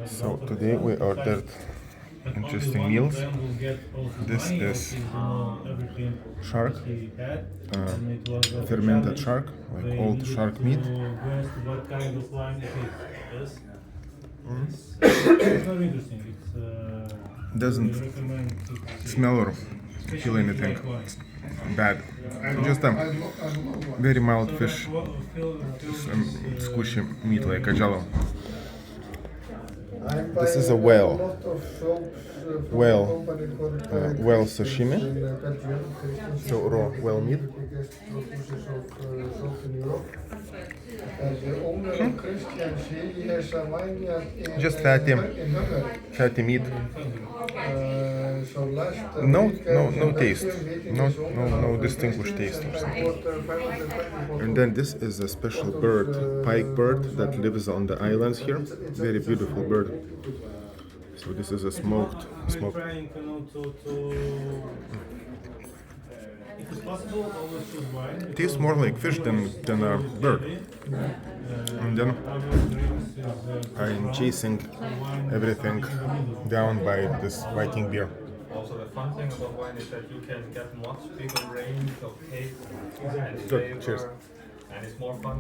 So today we ordered interesting meals. This is shark, fermented shark, like old shark meat. Doesn't smell or feel anything bad. Just a very mild fish, squishy meat like a jello. This is a whale sashimi, so raw whale meat. Just fatty meat. No taste, no distinguished taste or something. And then this is a special bird, pike bird that lives on the islands here. Very beautiful bird. So this is a smoked. It tastes more like fish than a bird. And then I'm chasing everything down by this Viking beer. Also, the fun thing about wine is that you can get much bigger range of taste and Good, cheers. flavor, and it's more fun.